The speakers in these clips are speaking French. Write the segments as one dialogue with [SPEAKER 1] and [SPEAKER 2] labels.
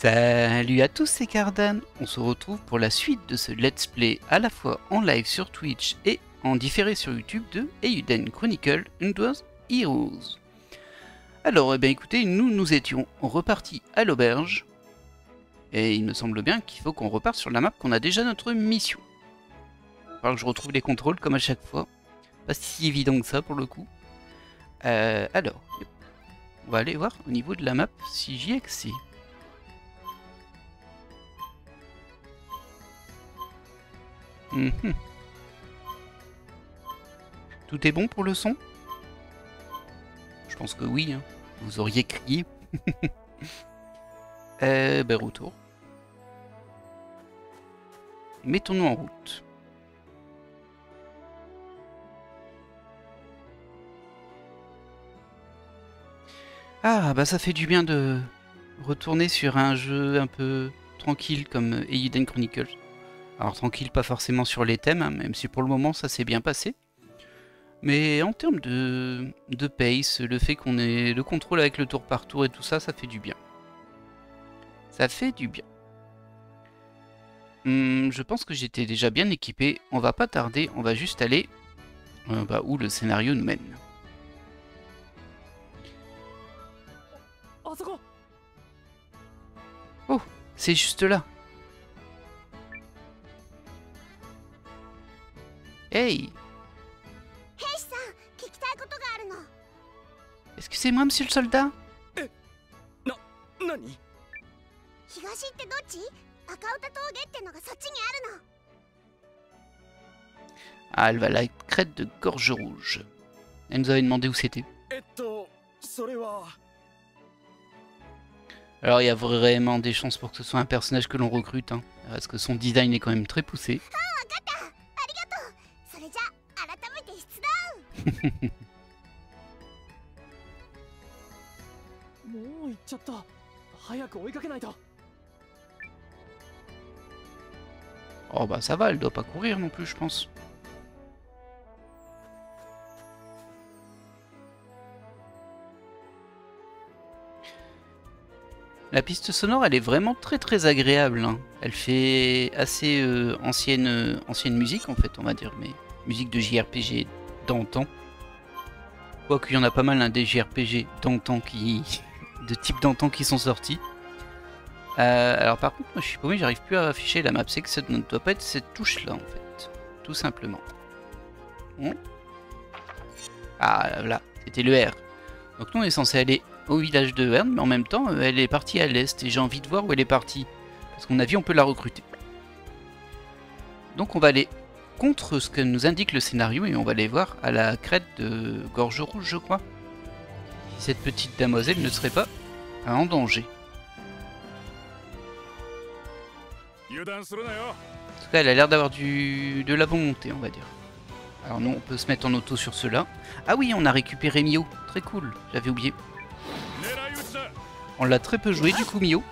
[SPEAKER 1] Salut à tous, c'est Cardan. On se retrouve pour la suite de ce let's play à la fois en live sur Twitch et en différé sur YouTube de Eiyuden Chronicle Endwars Heroes. Alors, écoutez, nous étions repartis à l'auberge. Et il me semble bien qu'il faut qu'on reparte sur la map qu'on a déjà notre mission. Il va falloir que je retrouve les contrôles comme à chaque fois. Pas si évident que ça pour le coup. Alors, on va aller voir au niveau de la map si j'y ai accès. Tout est bon pour le son? Je pense que oui, hein. Vous auriez crié. Retour. Mettons-nous en route. Ah, bah ça fait du bien de retourner sur un jeu un peu tranquille comme Eiyuden Chronicles. Alors tranquille, pas forcément sur les thèmes, hein, même si pour le moment ça s'est bien passé. Mais en termes de pace, le fait qu'on ait le contrôle avec le tour par tour et tout ça, ça fait du bien. Ça fait du bien. Je pense que j'étais déjà bien équipé. On va pas tarder, on va juste aller où le scénario nous mène. Oh, c'est juste là. Hey! Est-ce que c'est moi, monsieur le soldat? Ah, elle va la crête de Gorge Rouge. Elle nous avait demandé où c'était. Alors il y a vraiment des chances pour que ce soit un personnage que l'on recrute, hein, parce que son design est quand même très poussé. Oh bah ça va, elle doit pas courir non plus, je pense. La piste sonore, elle est vraiment très agréable, hein. Elle fait assez ancienne musique en fait, on va dire, mais musique de JRPG d'antan. Quoique il y en a pas mal, hein, des JRPG d'antan de type d'antan qui sont sortis. Alors par contre, moi je suis paumé, j'arrive plus à afficher la map, c'est que ça ne doit pas être cette touche là en fait, tout simplement. Ah là, c'était le R. Donc nous on est censé aller au village de Herne, mais en même temps elle est partie à l'est et j'ai envie de voir où elle est partie. Parce qu'on a vu on peut la recruter. Donc on va aller contre ce que nous indique le scénario et on va aller voir à la crête de Gorge Rouge, je crois. Si cette petite demoiselle ne serait pas en danger. En tout cas elle a l'air d'avoir de la volonté, on va dire. Alors nous on peut se mettre en auto sur cela. Ah oui, on a récupéré Mio, très cool, j'avais oublié. On l'a très peu joué du coup Mio.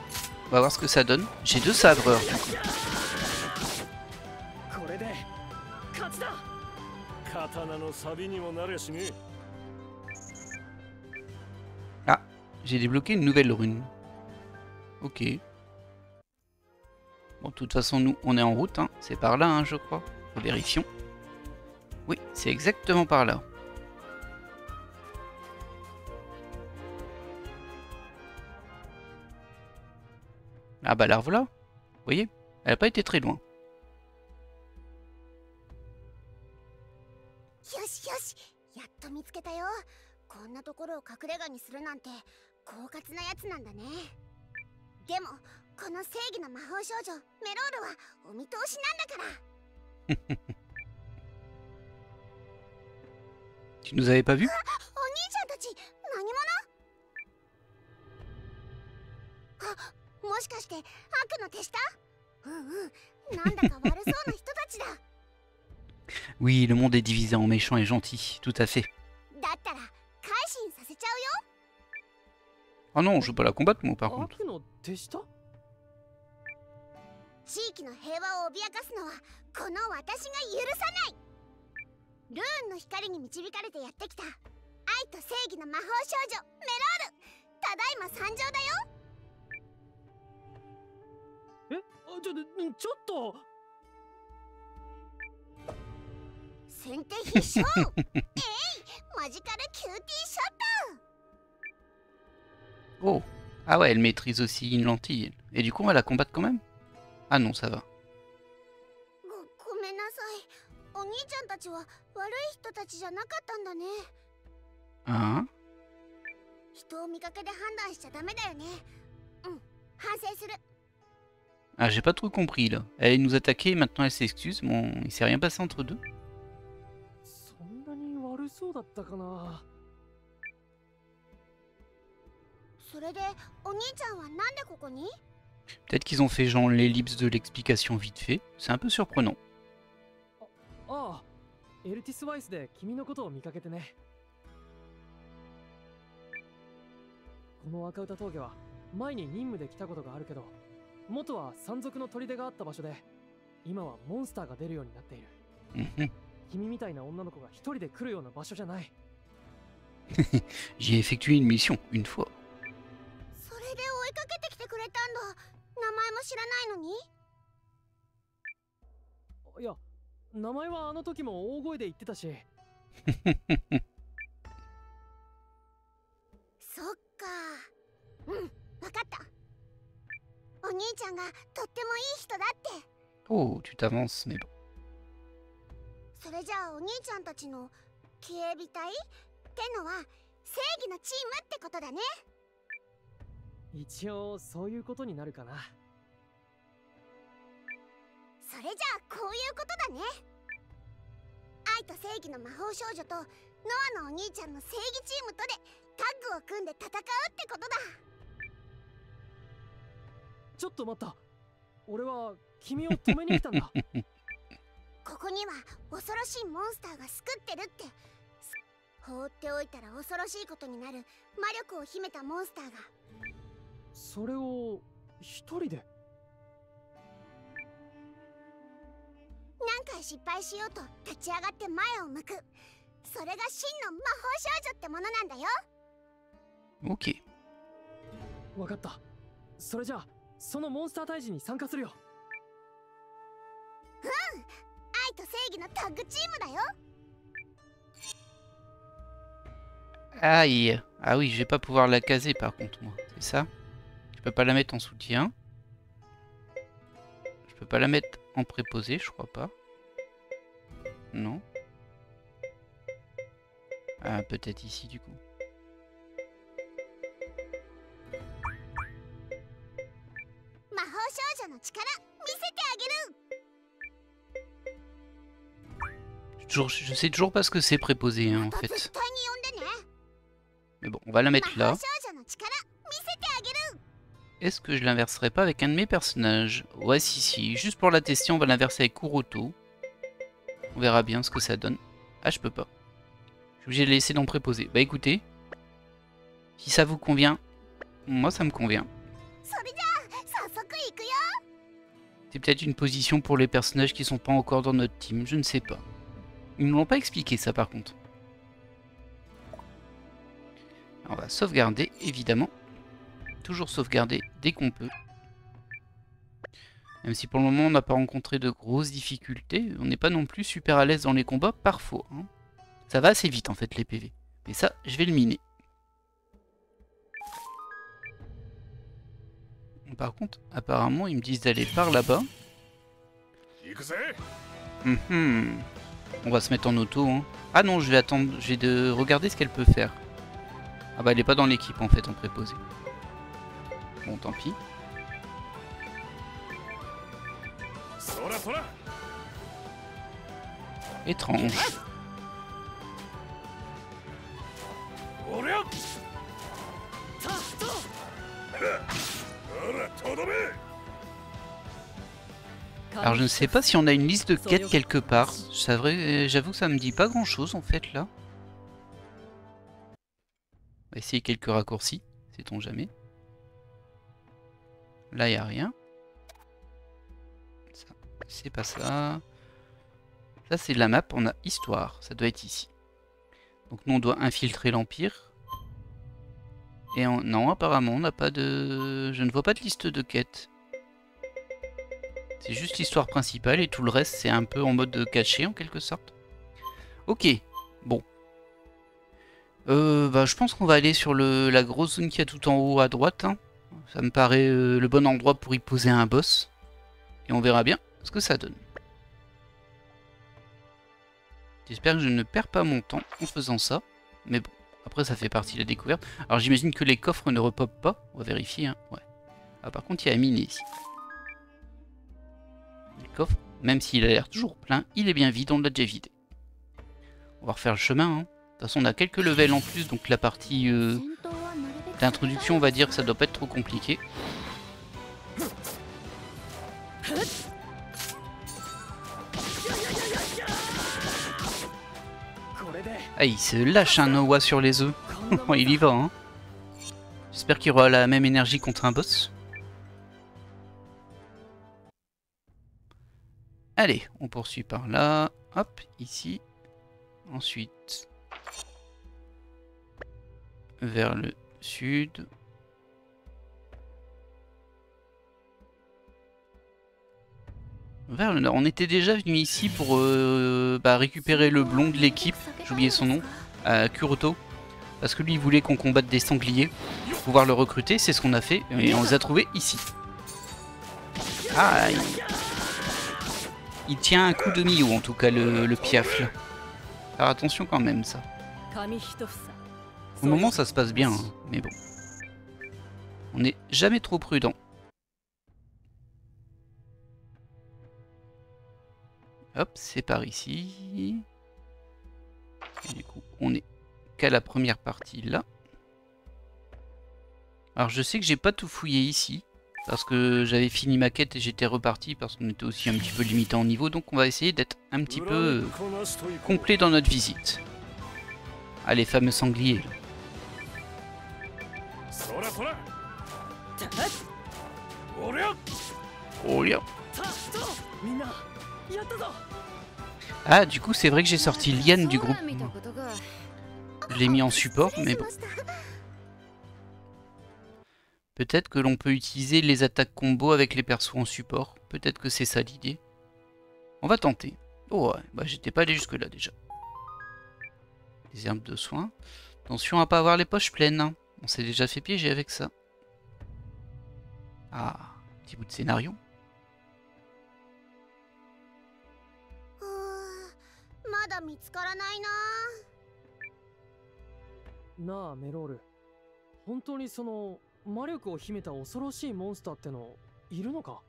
[SPEAKER 1] On va voir ce que ça donne. J'ai 2 sabreurs du coup. Ah, j'ai débloqué une nouvelle rune. Ok. Bon, de toute façon nous on est en route, hein. C'est par là hein, je crois. Vérifions. Oui, c'est exactement par là. Ah bah la revoilà. Vous voyez, elle n'a pas été très loin. Tu nous avais pas vu? Oui, le monde est divisé en méchants et gentils, tout à fait. Oh non, je veux pas la combattre moi par contre.
[SPEAKER 2] え、ちょっと。
[SPEAKER 3] 先手必勝。マジカルキューティーショット。
[SPEAKER 1] Oh. Ah ouais, elle maîtrise aussi une lentille. Et du coup, on va la combattre quand même? Ah non, ça va.
[SPEAKER 3] ごめんなさい。お兄ちゃんたちは悪い人たちじゃなかったんだね。
[SPEAKER 1] Hein?
[SPEAKER 3] 人を見かけで判断しちゃダメだよね。うん、反省する。
[SPEAKER 1] Ah, j'ai pas trop compris là. Elle allait nous attaquer et maintenant elle s'excuse. Bon, il s'est rien passé entre deux.
[SPEAKER 2] そんなに悪そうだったかな。
[SPEAKER 3] それでお兄ちゃんはなんでここに？
[SPEAKER 1] Peut-être qu'ils ont fait genre l'ellipse de l'explication vite fait. C'est un peu surprenant.
[SPEAKER 2] ああ、エルティスワイスで君のことを見かけてね。この赤歌峠は前に任務で来たことがあるけど、元は山賊の砦があった場所で、今はモンスターが出るようになっている。
[SPEAKER 1] Mhm.
[SPEAKER 2] 君みたいな女の子が一人で来るような場所じゃない。
[SPEAKER 1] J'ai effectué une mission une fois.
[SPEAKER 3] それで追いかけてきてくれたんだ。名前も知らないのに？
[SPEAKER 2] いや、名前はあの時も大声で言ってたし。
[SPEAKER 3] そっか。うん、わかった。お兄ちゃんがとってもいい人だって。
[SPEAKER 1] Oh, tu t'avances, mais bon.
[SPEAKER 3] それじゃあお兄ちゃんたちの警備隊ってのは正義のチームってことだね。
[SPEAKER 2] 一応そういうことになるかな。
[SPEAKER 3] それじゃあこういうことだね。愛と正義の魔法少女とノアのお兄ちゃんの正義チームとでタッグを組んで戦うってことだ。
[SPEAKER 2] ちょっと待った。俺は君を止めに来たんだ。
[SPEAKER 3] ここには恐ろしいモンスターが救ってるって。放っておいたら恐ろしいことになる魔力を秘めたモンスターが。
[SPEAKER 2] それを一人で？
[SPEAKER 3] 何回失敗しようと立ち上がって前を向く。それが真の魔法少女ってものなんだよ。
[SPEAKER 1] Ok.
[SPEAKER 2] わかった。それじゃあそのモンスター退治に参加するよ。
[SPEAKER 3] うん、愛と正義のタッグチームだよ。
[SPEAKER 1] Aïe. Ah oui, je vais pas pouvoir la caser par contre, moi. C'est ça? Je peux pas la mettre en soutien. Je peux pas la mettre en préposé, je crois pas. Non. Ah, peut-être ici du coup.
[SPEAKER 3] 魔法少女の力見せてあげる。
[SPEAKER 1] Je sais toujours pas ce que c'est préposé hein, en
[SPEAKER 3] また
[SPEAKER 1] fait.
[SPEAKER 3] 絶対に呼んでね。
[SPEAKER 1] Mais bon, on va la
[SPEAKER 3] 魔
[SPEAKER 1] mettre
[SPEAKER 3] 法
[SPEAKER 1] là.
[SPEAKER 3] 少女の力見せてあげる。
[SPEAKER 1] Est-ce que je l'inverserai pas avec un de mes personnages? Ouais, si. Juste pour la tester, on va l'inverser avec Kuroto. On verra bien ce que ça donne. Ah, je peux pas. Je suis obligé de laisser dans préposé. Bah écoutez, si ça vous convient, moi ça me convient.
[SPEAKER 3] それじゃあ早速行くよ。
[SPEAKER 1] C'est peut-être une position pour les personnages qui sont pas encore dans notre team, je ne sais pas. Ils ne l'ont pas expliqué ça par contre. On va sauvegarder évidemment. Toujours sauvegarder dès qu'on peut. Même si pour le moment on n'a pas rencontré de grosses difficultés, on n'est pas non plus super à l'aise dans les combats parfois. Hein. Ça va assez vite en fait les PV. Mais ça, je vais le miner. Par contre, apparemment ils me disent d'aller par là-bas. On va se mettre en auto. Hein. Ah non, je vais attendre, je vais regarder ce qu'elle peut faire. Ah bah elle est pas dans l'équipe en fait en préposé. Bon tant pis. Étrange. Alors je ne sais pas si on a une liste de quêtes quelque part. J'avoue que ça me dit pas grand chose en fait là. On va essayer quelques raccourcis, sait-on jamais. Là il n'y a rien. C'est pas ça. Ça c'est la map, on a histoire, ça doit être ici. Donc nous on doit infiltrer l'Empire. Et non apparemment on n'a pas de... Je ne vois pas de liste de quêtes. C'est juste l'histoire principale et tout le reste c'est un peu en mode caché en quelque sorte. Ok, bon. Bah, je pense qu'on va aller sur la grosse zone qui a tout en haut à droite. Hein. Ça me paraît le bon endroit pour y poser un boss. Et on verra bien ce que ça donne. J'espère que je ne perds pas mon temps en faisant ça. Mais bon, après ça fait partie de la découverte. Alors j'imagine que les coffres ne repopent pas. On va vérifier. Hein. Ouais. Ah, par contre il y a un mini ici. Le coffre, même s'il a l'air toujours plein, il est bien vide, on l'a déjà vidé. On va refaire le chemin. Hein. De toute façon on a quelques levels en plus. Donc la partie d'introduction on va dire que ça doit pas être trop compliqué. Ah, il se lâche un Noah sur les œufs. Il y va, hein. J'espère qu'il aura la même énergie contre un boss. Allez, on poursuit par là. Hop, ici. Ensuite, vers le sud. Vers le nord. On était déjà venu ici pour récupérer le blond de l'équipe. J'ai oublié son nom. Kuroto. Parce que lui il voulait qu'on combatte des sangliers. Pour pouvoir le recruter, c'est ce qu'on a fait. Et on les a trouvés ici. Ah, il tient un coup de Miyo en tout cas le piaf là. Faire attention quand même ça. Au moment ça se passe bien. Hein, mais bon. On n'est jamais trop prudent. Hop, c'est par ici. Et du coup, on est qu'à la première partie là. Alors je sais que j'ai pas tout fouillé ici. Parce que j'avais fini ma quête et j'étais reparti. Parce qu'on était aussi un petit peu limité en niveau. Donc on va essayer d'être un petit peu complet dans notre visite. Ah, les fameux sangliers. Oh là. Ah, du coup, c'est vrai que j'ai sorti Liane du groupe. Je l'ai mis en support, mais bon. Peut-être que l'on peut utiliser les attaques combo avec les persos en support. Peut-être que c'est ça l'idée. On va tenter. Oh ouais, bah j'étais pas allé jusque là déjà. Les herbes de soins. Attention à pas avoir les poches pleines. Hein. On s'est déjà fait piéger avec ça. Ah, petit bout de scénario.
[SPEAKER 2] なあメロール、本当にその魔力を秘めた恐ろしいモンスターってのいるのか？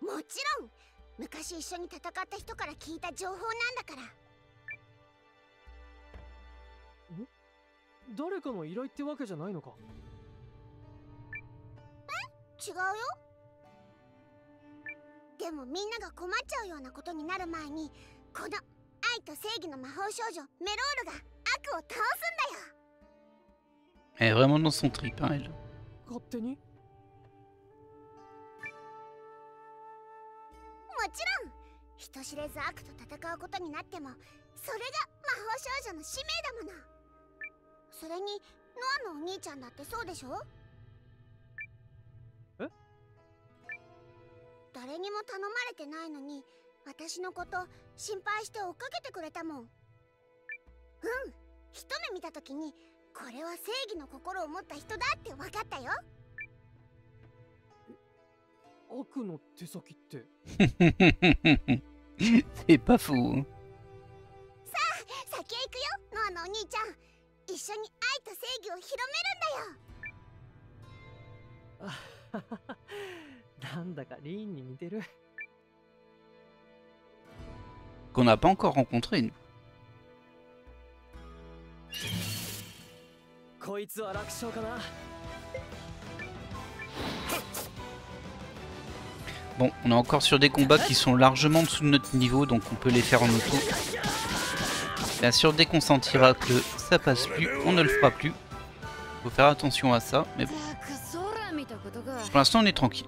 [SPEAKER 3] もちろん昔一緒に戦った人から聞いた情報なんだから。
[SPEAKER 2] 誰かの依頼ってわけじゃないのか？
[SPEAKER 3] 違うよ。でもみんなが困っちゃうようなことになる前に、この愛と正義の魔法少女メロールが悪を倒すんだよ。
[SPEAKER 1] Elle est vraiment dans son trip, hein, elle.
[SPEAKER 2] 勝手に？
[SPEAKER 3] もちろん人知れず悪と戦うことになっても、それが魔法少女の使命だもの。それにノアのお兄ちゃんだってそうでしょ？
[SPEAKER 2] え？
[SPEAKER 3] 誰にも頼まれてないのに私のこと心配して追っかけてくれたもん。うん、一目見た時にこれは正義の心を持った人だって分かったよ。
[SPEAKER 2] 悪の手先って？C'est
[SPEAKER 1] pas faux.
[SPEAKER 3] さあ、先へ行くよ、ノアのお兄ちゃん。一緒に愛と正義を広めるんだよ。
[SPEAKER 2] なんだかリーンに似てる。
[SPEAKER 1] Qu'on n'a pas encore rencontré, nous.
[SPEAKER 2] こいつは楽勝かな。
[SPEAKER 1] Bon, on est encore sur des combats qui sont largement en dessous de notre niveau, donc on peut les faire en auto. Bien sûr, dès qu'on sentira que ça passe plus, on ne le fera plus. Faut faire attention à ça, mais bon. Pour l'instant, on est tranquille.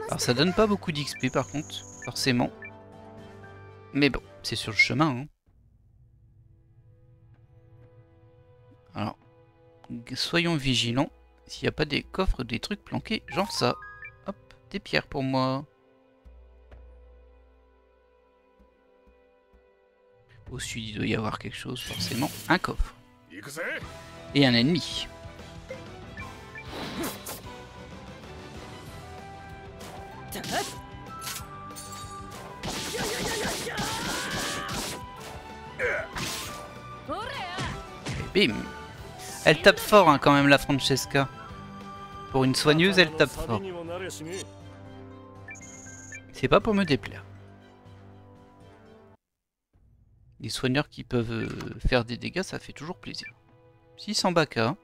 [SPEAKER 1] Alors, ça donne pas beaucoup d'XP par contre, forcément. Mais bon, c'est sur le chemin. Hein. Alors, soyons vigilants s'il n'y a pas des coffres, des trucs planqués, genre ça. Hop. des pierres pour moi. Au sud, il doit y avoir quelque chose, forcément. Un coffre. Et un ennemi. Et bim. Elle tape fort hein, quand même la Francesca. Pour une soigneuse, elle tape fort. C'est pas pour me déplaire. Les soigneurs qui peuvent faire des dégâts, ça fait toujours plaisir. 600 baka.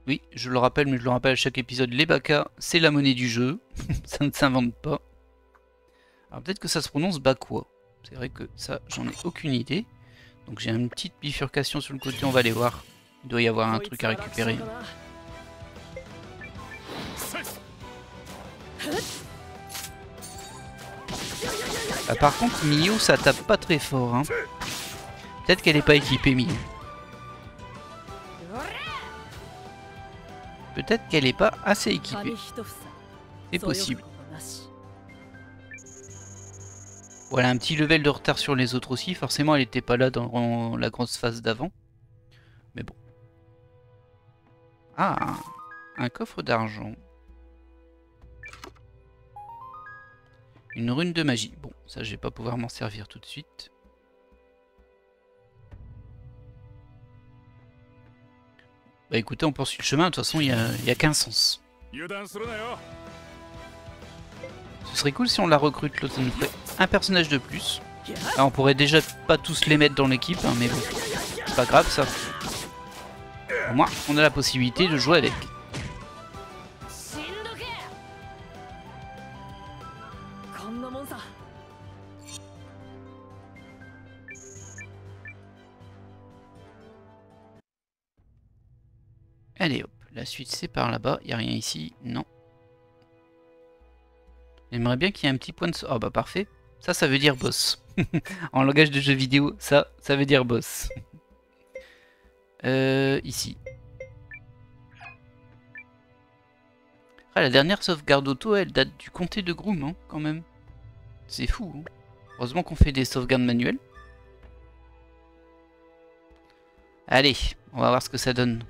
[SPEAKER 1] Oui, je le rappelle, mais je le rappelle à chaque épisode, les baka, c'est la monnaie du jeu. Ça ne s'invente pas. Alors peut-être que ça se prononce bakwa. C'est vrai que ça, j'en ai aucune idée. Donc j'ai une petite bifurcation sur le côté, on va aller voir. Il doit y avoir un truc à récupérer. Ah, par contre, Mio, ça tape pas très fort. Hein. Peut-être qu'elle n'est pas équipée, Mio. Peut-être qu'elle n'est pas assez équipée. C'est possible. Voilà, un petit level de retard sur les autres aussi. Forcément, elle n'était pas là dans la grosse phase d'avant. Mais bon. Ah, un coffre d'argent. Une rune de magie. Bon, ça, je vais pas pouvoir m'en servir tout de suite. Bah écoutez, on poursuit le chemin. De toute façon, il y a qu'un sens. Ce serait cool si on la recrute, l'autre, ça nous ferait un personnage de plus. Là, on pourrait déjà pas tous les mettre dans l'équipe, hein, mais bon, c'est pas grave ça. Au moins, on a la possibilité de jouer avec. Allez hop, la suite c'est par là-bas, il n'y a rien ici, non. J'aimerais bien qu'il y ait un petit point de... Ah bah parfait, ça veut dire boss. En langage de jeu vidéo, ça veut dire boss. Ici. Ah, la dernière sauvegarde auto, elle date du comté de Groom, hein, quand même. C'est fou. Hein. Heureusement qu'on fait des sauvegardes manuelles. Allez, on va voir ce que ça donne.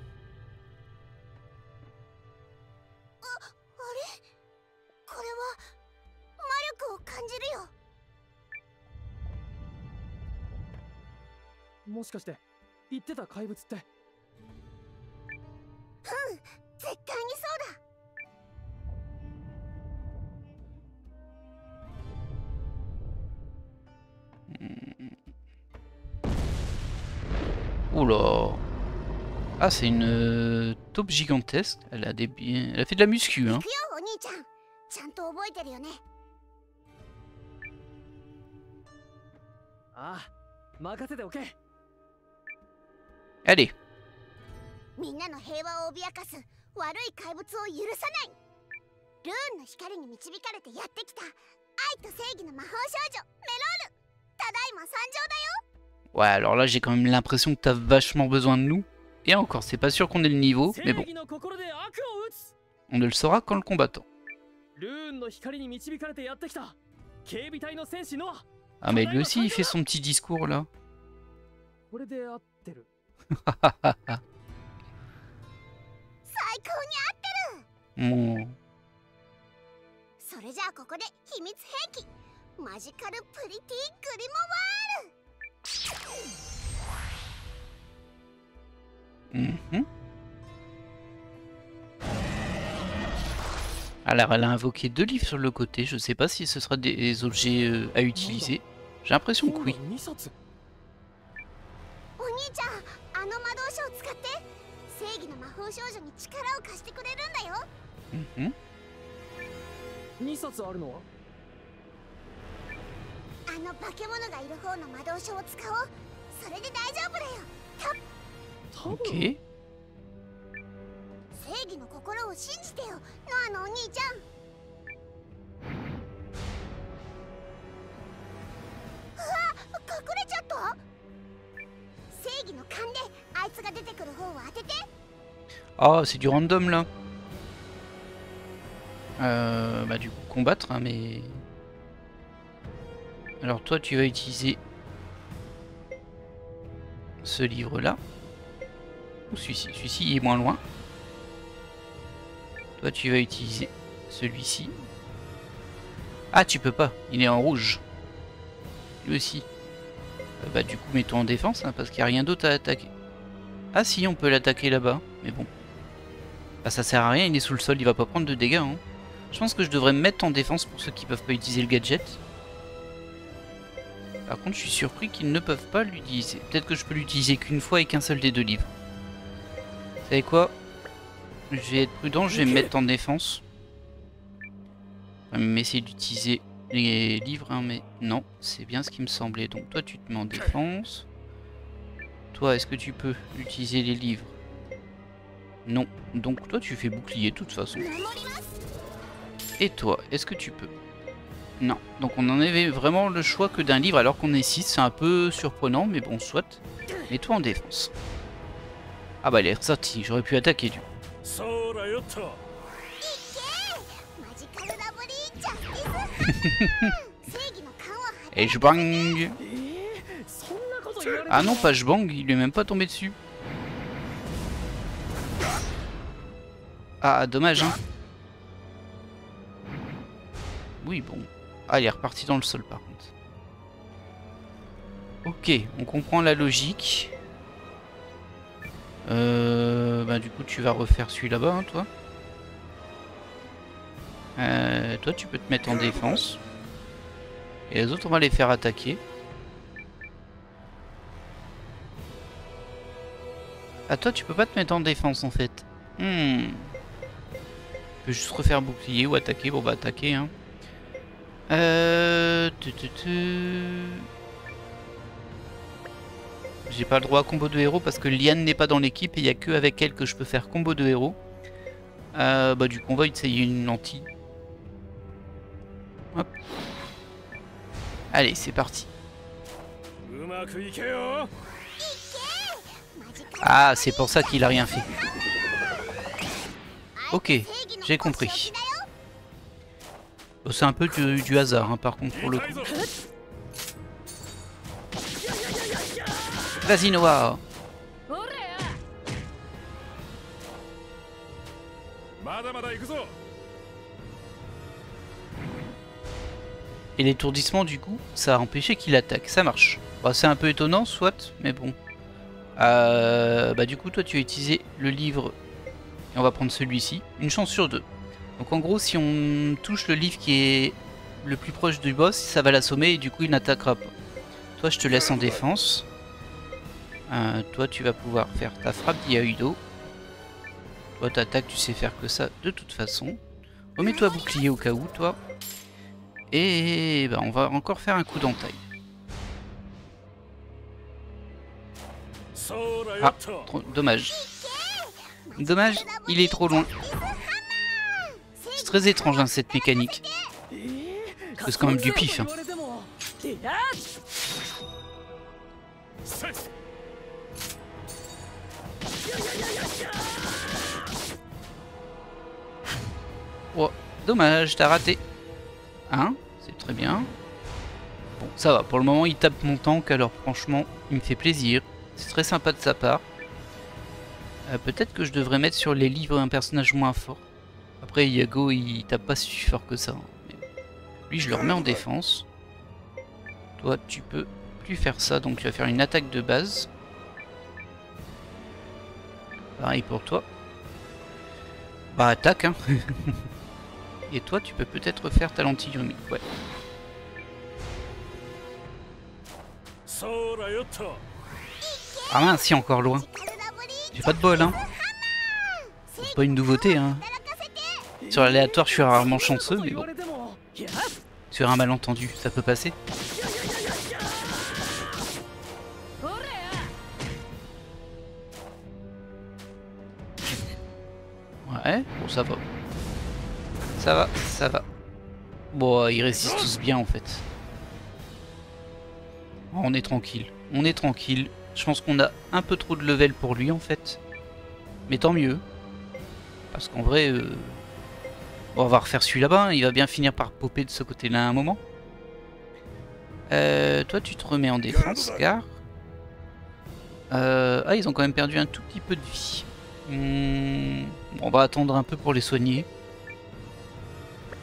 [SPEAKER 1] Oula. Ah, c'est une taupe gigantesque. Elle a fait de la muscu, hein. Allez. Ouais, alors là j'ai quand même l'impression que t'as vachement besoin de nous. Et encore, c'est pas sûr qu'on ait le niveau, mais bon. On ne le saura qu'en le combattant. Ah mais lui aussi il fait son petit discours là. Mon... Alors elle a invoqué 2 livres sur le côté, je sais pas si ce sera des objets à utiliser. J'ai l'impression que oui. Ok. Oh, c'est du random là. Bah du coup combattre, hein, mais... Alors toi tu vas utiliser ce livre-là. Ou celui-ci. Celui-ci est moins loin. Toi tu vas utiliser celui-ci. Ah tu peux pas, il est en rouge. Lui aussi. Bah du coup mets-toi en défense, hein, parce qu'il n'y a rien d'autre à attaquer. Ah si, on peut l'attaquer là-bas, mais bon. Bah ça sert à rien, il est sous le sol, il va pas prendre de dégâts. Hein. Je pense que je devrais me mettre en défense pour ceux qui peuvent pas utiliser le gadget. Par contre je suis surpris qu'ils ne peuvent pas l'utiliser. Peut-être que je peux l'utiliser qu'une fois et qu'un seul des deux livres. Vous savez quoi? Je vais être prudent, je vais me mettre en défense. Je vais même essayer d'utiliser les livres, hein, mais non, c'est bien ce qui me semblait. Donc toi tu te mets en défense. Toi, est-ce que tu peux utiliser les livres? Non. Donc toi tu fais bouclier de toute façon. Et toi, est-ce que tu peux? Non. Donc on en avait vraiment le choix que d'un livre alors qu'on est 6. C'est un peu surprenant, mais bon, soit. Mets-toi en défense. Ah bah elle est ressortie, j'aurais pu attaquer du coup. Et je bang. Ah non, pas je bang, il lui est même pas tombé dessus. Ah, dommage, hein. Oui, bon. Ah, il est reparti dans le sol, par contre. Ok, on comprend la logique. Bah, du coup, tu vas refaire celui là-bas, hein, toi. Toi, tu peux te mettre en défense. Et les autres, on va les faire attaquer. Ah, toi, tu peux pas te mettre en défense, en fait. Tu peux juste refaire bouclier ou attaquer. Bon, bah, attaquer, hein. J'ai pas le droit à combo de héros parce que Liane n'est pas dans l'équipe et il n'y a que avec elle que je peux faire combo de héros. Bah du coup on va essayer une lentille. Hop. Allez, c'est parti. Ah, c'est pour ça qu'il a rien fait. Ok, j'ai compris. C'est un peu du hasard, hein, par contre, pour le coup. Vas-y, Noah. Et l'étourdissement, du coup, ça a empêché qu'il attaque. Ça marche. Bah, c'est un peu étonnant, soit, mais bon. Bah, du coup, toi, tu as utilisé le livre. Et on va prendre celui-ci. Une chance sur 2. Donc, en gros, si on touche le livre qui est le plus proche du boss, ça va l'assommer et du coup, il n'attaquera pas. Toi, je te laisse en défense. Toi, tu vas pouvoir faire ta frappe d'Iaido. Toi, t'attaques, tu sais faire que ça de toute façon. Remets-toi bouclier au cas où, toi. Et bah, on va encore faire un coup d'entaille. Ah, dommage. Dommage, il est trop loin. C'est très étrange, hein, cette mécanique. C'est quand même du pif. Hein. Oh, dommage, t'as raté. Hein, c'est très bien. Bon, ça va, pour le moment il tape mon tank, alors franchement, il me fait plaisir. C'est très sympa de sa part. Peut-être que je devrais mettre sur les livres un personnage moins fort. Après, Iago, il tape pas si fort que ça. Hein. Mais lui, je le remets en défense. Toi, tu peux plus faire ça, donc tu vas faire une attaque de base. Pareil pour toi. Bah, attaque, hein. Et toi, tu peux peut-être refaire ta lentille Yumi. Ouais. Ah mince, si, encore loin. J'ai pas de bol, hein. C'est pas une nouveauté, hein. Sur l'aléatoire, je suis rarement chanceux, mais bon. Sur un malentendu, ça peut passer. Ouais, bon, ça va. Ça va, ça va. Bon, ils résistent tous bien, en fait. On est tranquille. On est tranquille. Je pense qu'on a un peu trop de level pour lui, en fait. Mais tant mieux. Parce qu'en vrai, Bon, on va refaire celui là-bas, hein. Il va bien finir par popper de ce côté-là à un moment. Toi tu te remets en défense, Gar. Ah, ils ont quand même perdu un tout petit peu de vie. On va attendre un peu pour les soigner.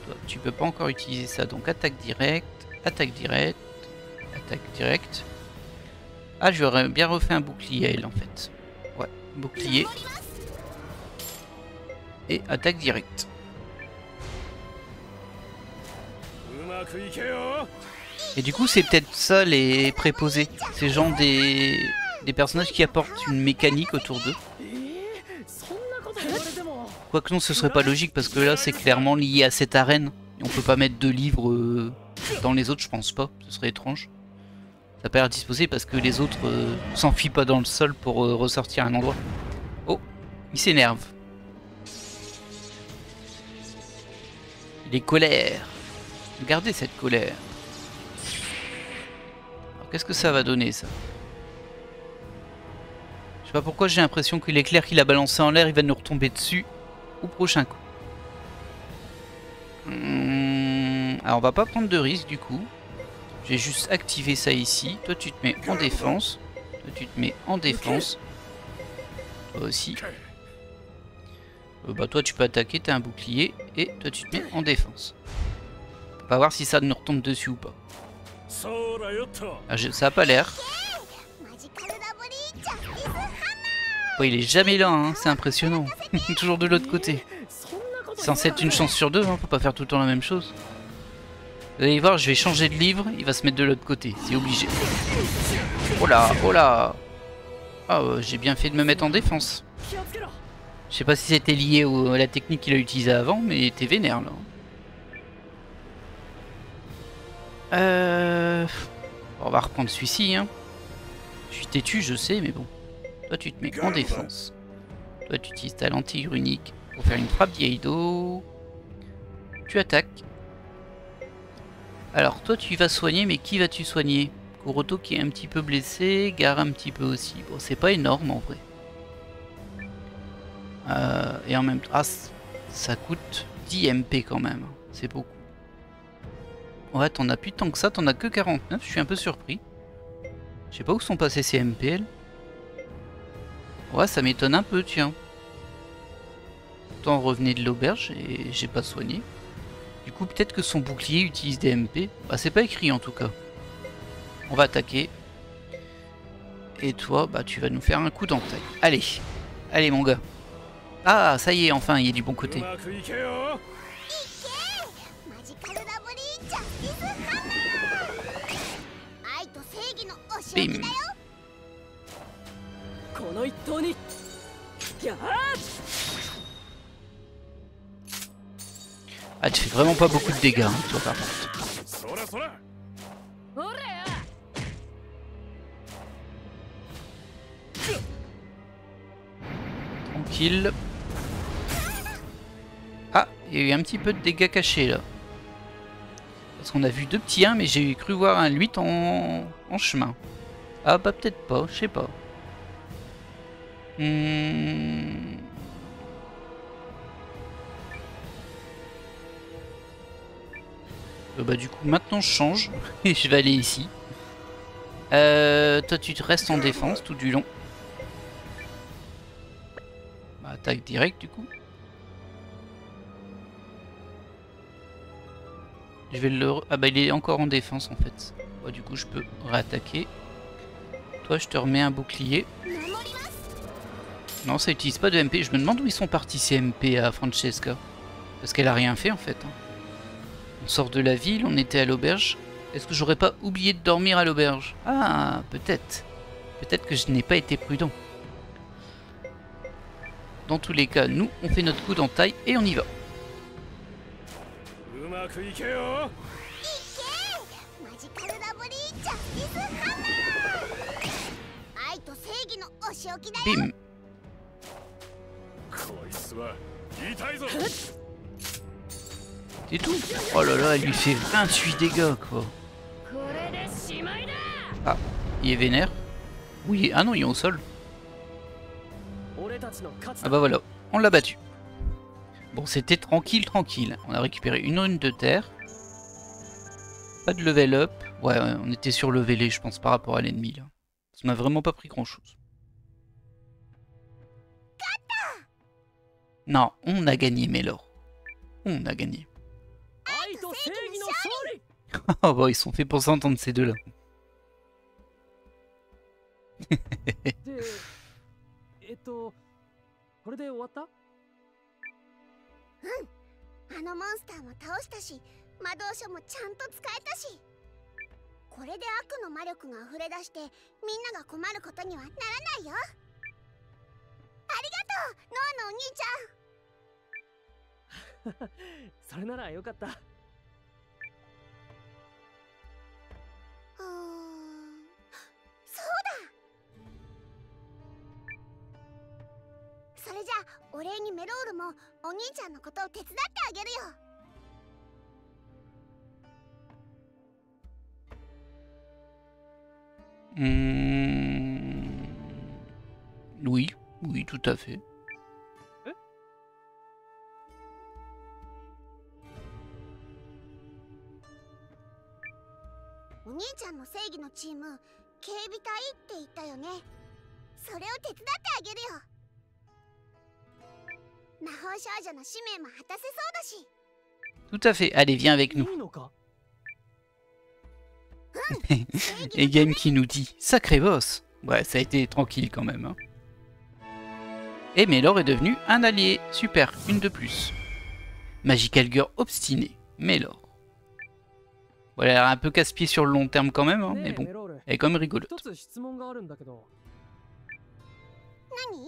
[SPEAKER 1] Toi, tu peux pas encore utiliser ça, donc attaque directe, attaque directe, attaque directe. Ah, j'aurais bien refait un bouclier à elle en fait. Ouais, bouclier. Et attaque directe. Et du coup, c'est peut-être ça les préposés. C'est genre des personnages qui apportent une mécanique autour d'eux. Quoique non, ce serait pas logique parce que là, c'est clairement lié à cette arène. Et on peut pas mettre de livres dans les autres, je pense pas. Ce serait étrange. Ça peut être disposé parce que les autres s'enfuient pas dans le sol pour ressortir à un endroit. Oh, il s'énerve. Il est colère. Regardez cette colère. Alors qu'est-ce que ça va donner ça? Je sais pas pourquoi j'ai l'impression que l'éclair qu'il a balancé en l'air il va nous retomber dessus au prochain coup. Alors on va pas prendre de risque du coup. Je vais juste activer ça ici. Toi tu te mets en défense. Toi tu te mets en défense. Toi aussi. Bah toi tu peux attaquer, t'as un bouclier. Et toi tu te mets en défense. On va voir si ça nous retombe dessus ou pas. Ah, ça a pas l'air. Ouais, il est jamais là, hein. C'est impressionnant. Toujours de l'autre côté. C'est censé être une chance sur deux, hein. Faut pas faire tout le temps la même chose. Vous allez voir, je vais changer de livre, il va se mettre de l'autre côté, c'est obligé. Oh là, oh là. Ah, j'ai bien fait de me mettre en défense. Je sais pas si c'était lié à la technique qu'il a utilisée avant, mais t'es vénère là. On va reprendre celui-ci, hein. Je suis têtu, je sais, mais bon. Toi, tu te mets en défense. Toi, tu utilises ta lentille runique pour faire une frappe d'Iaido. Tu attaques. Alors, toi, tu vas soigner, mais qui vas-tu soigner? Kuroto qui est un petit peu blessé, Gar un petit peu aussi. Bon, c'est pas énorme en vrai. Et en même temps, ah, ça coûte 10 MP quand même. C'est beaucoup. Ouais, t'en as plus tant que ça, t'en as que 49, je suis un peu surpris. Je sais pas où sont passés ces MPL. Ouais, ça m'étonne un peu, tiens. Pourtant, on revenait de l'auberge et j'ai pas soigné. Du coup, peut-être que son bouclier utilise des MP. Bah, c'est pas écrit en tout cas. On va attaquer. Et toi, bah, tu vas nous faire un coup d'entaille. Allez, allez mon gars. Ah, ça y est, enfin, il est du bon côté. Bim. Ah, tu fais vraiment pas beaucoup de dégâts, hein, toi par contre. Tranquille. Ah, il y a eu un petit peu de dégâts cachés là. Parce qu'on a vu deux petits 1, mais j'ai cru voir un 8 en chemin. Ah bah peut-être pas, je sais pas. Bah du coup maintenant je change et je vais aller ici. Toi tu te restes en défense tout du long. Bah, attaque directe du coup. Je vais le... Ah bah il est encore en défense en fait. Bah, du coup je peux réattaquer. Toi je te remets un bouclier. Non ça utilise pas de MP. Je me demande où ils sont partis ces MP à Francesca. Parce qu'elle a rien fait en fait. On sort de la ville, on était à l'auberge. Est-ce que j'aurais pas oublié de dormir à l'auberge? Ah peut-être. Peut-être que je n'ai pas été prudent. Dans tous les cas, nous on fait notre coup d'entaille et on y va. Bim. C'est tout. Oh là là, elle lui fait 28 dégâts quoi. Ah, il est vénère. Oui, ah non, il est au sol. Ah bah voilà, on l'a battu. Bon, c'était tranquille, tranquille. On a récupéré une rune de terre. Pas de level up. Ouais, on était sur levelé, je pense, par rapport à l'ennemi, là. Ça m'a vraiment pas pris grand-chose. Non, on a gagné, Mélor. On a gagné. Oh, bah, ils sont faits pour s'entendre, ces deux-là.
[SPEAKER 2] これで終わった？
[SPEAKER 3] あのモンスターも倒したし、魔導書もちゃんと使えたし、これで悪の魔力が溢れ出してみんなが困ることにはならないよ。ありがとう、ノアのお兄ちゃん。
[SPEAKER 2] それならよかった。
[SPEAKER 3] それじゃあお礼にメロールもお兄ちゃんのことを手伝ってあげるよ。
[SPEAKER 1] Oui, oui, tout à fait.
[SPEAKER 3] お兄ちゃんの正義のチーム、警備隊って言ったよね。それを手伝ってあげるよ。魔法少女の使命も果たせそうだし。
[SPEAKER 1] Tout à fait. Allez, viens avec nous. Et Game qui nous dit sacré boss. Ouais, ça a été tranquille quand même. Hein. Et Mélor est devenu un allié. Super, une de plus. Magical Girl obstinée. Mélor. Bon, elle a l'air un peu casse-pied sur le long terme quand même, hein, mais bon, elle est quand même rigolote.
[SPEAKER 3] 何？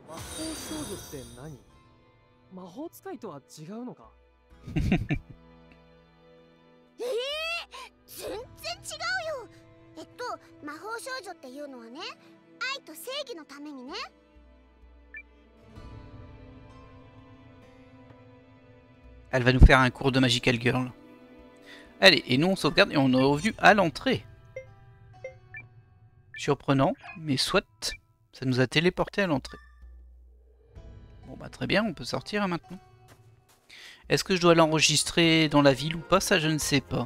[SPEAKER 2] 魔法少女って何？魔法使いとは違うのか？
[SPEAKER 3] 全然違うよ。魔法少女っていうのはね、愛と正義のためにね。
[SPEAKER 1] Elle va nous faire un cours de Magical Girl. Allez, et nous on sauvegarde et on est revenu à l'entrée. Surprenant, mais soit, ça nous a téléporté à l'entrée. Bon bah très bien, on peut sortir hein, maintenant. Est-ce que je dois l'enregistrer dans la ville ou pas? Ça je ne sais pas.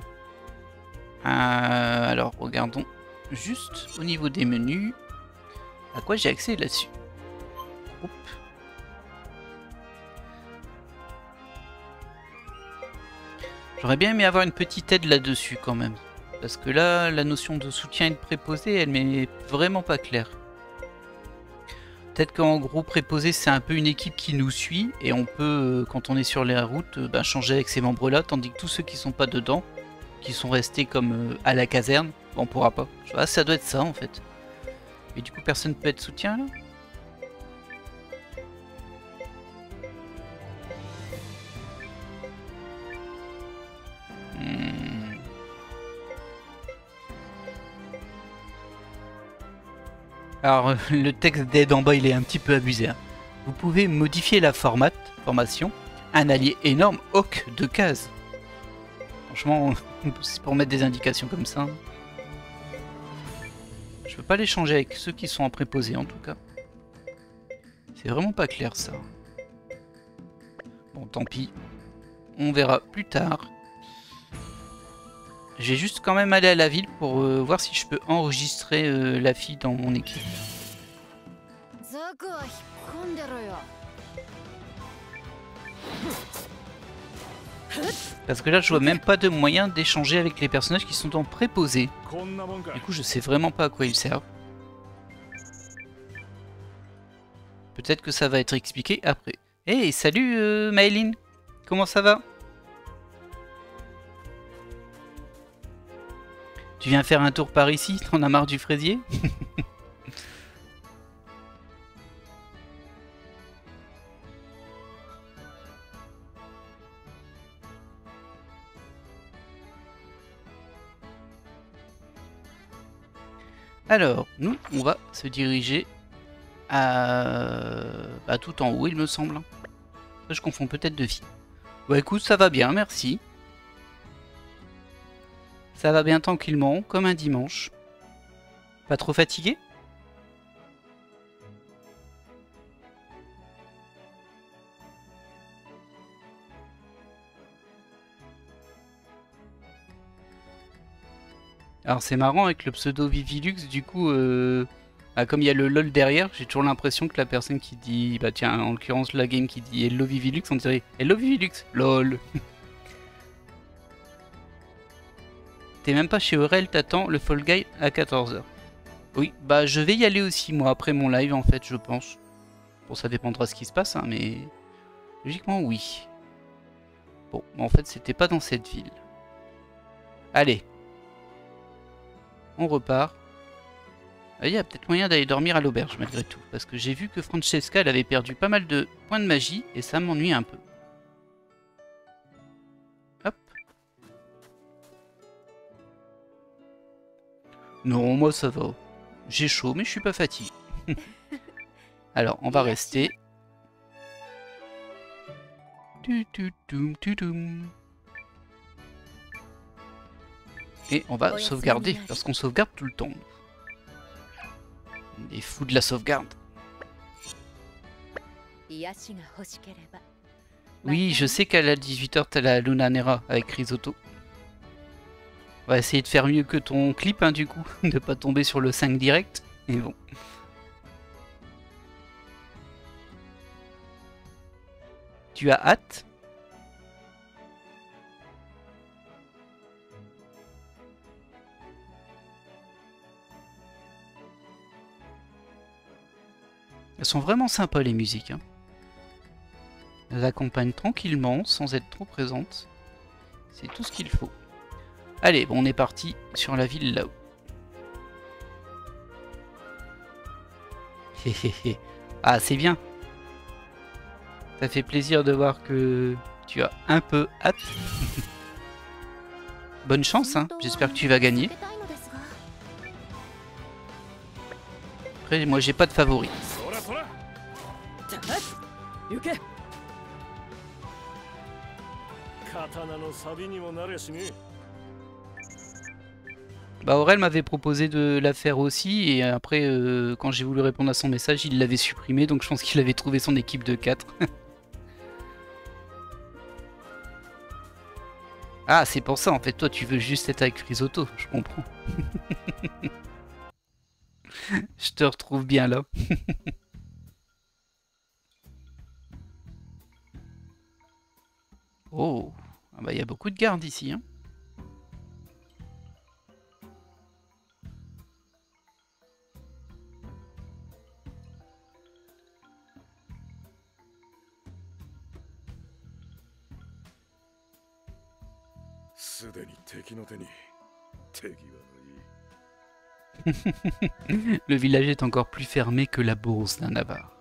[SPEAKER 1] Alors regardons juste au niveau des menus. À quoi j'ai accès là-dessus? J'aurais bien aimé avoir une petite aide là-dessus quand même. Parce que là, la notion de soutien et de préposé, elle m'est vraiment pas claire. Peut-être qu'en gros, préposé, c'est un peu une équipe qui nous suit. Et on peut, quand on est sur les routes, changer avec ces membres-là. Tandis que tous ceux qui sont pas dedans, qui sont restés comme à la caserne, on pourra pas. Ah, ça doit être ça en fait. Et du coup, personne peut être soutien là? Alors, le texte d'aide en bas, il est un petit peu abusé. Hein. Vous pouvez modifier la formation. Un allié énorme, Hawk de cases. Franchement, c'est pour mettre des indications comme ça. Je peux pas les changer avec ceux qui sont en préposé, en tout cas. C'est vraiment pas clair, ça. Bon, tant pis. On verra plus tard. Je vais juste quand même aller à la ville pour voir si je peux enregistrer la fille dans mon équipe. Parce que là je vois même pas de moyen d'échanger avec les personnages qui sont en préposé. Du coup je sais vraiment pas à quoi ils servent. Peut-être que ça va être expliqué après. Hey, salut Maëline, comment ça va? Tu viens faire un tour par ici? T'en as marre du fraisier? Alors, nous, on va se diriger à tout en haut, il me semble. Après, je confonds peut-être de vie. Bah écoute, ça va bien, merci. Ça va bien tranquillement, comme un dimanche. Pas trop fatigué? Alors c'est marrant avec le pseudo Vivilux, du coup, bah, comme il y a le LOL derrière, j'ai toujours l'impression que la personne qui dit, bah tiens, en l'occurrence la game qui dit Hello Vivilux, on dirait Hello Vivilux, LOL. T'es même pas chez Aurel, t'attends le Fall Guy à 14 h. Oui, bah je vais y aller aussi moi après mon live en fait, je pense. Bon, ça dépendra de ce qui se passe, hein, mais logiquement oui. Bon, en fait c'était pas dans cette ville. Allez. On repart. Il y a peut-être moyen d'aller dormir à l'auberge malgré tout. Parce que j'ai vu que Francesca elle avait perdu pas mal de points de magie et ça m'ennuie un peu. Hop. Non, moi ça va. J'ai chaud mais je suis pas fatigué. Alors on va rester. Et on va sauvegarder parce qu'on sauvegarde tout le temps. On est fous de la sauvegarde. Oui, je sais qu'à la 18 h t'as la Luna Nera avec Risotto. On va essayer de faire mieux que ton clip, hein, du coup, de pas tomber sur le 5 direct. Et bon. Tu as hâte? Elles sont vraiment sympas les musiques. Hein. Elles accompagnent tranquillement, sans être trop présentes. C'est tout ce qu'il faut. Allez, bon, on est parti sur la ville là-haut. Ah, c'est bien. Ça fait plaisir de voir que tu as un peu hâte. Bonne chance, hein. J'espère que tu vas gagner. Après, moi, j'ai pas de favori. Bah Aurel m'avait proposé de la faire aussi et après quand j'ai voulu répondre à son message il l'avait supprimé donc je pense qu'il avait trouvé son équipe de 4. Ah c'est pour ça en fait toi tu veux juste être avec Risotto, je comprends. Je te retrouve bien là. Oh, ah bah, y a beaucoup de gardes ici. Hein. Le village est encore plus fermé que la bourse d'un avare.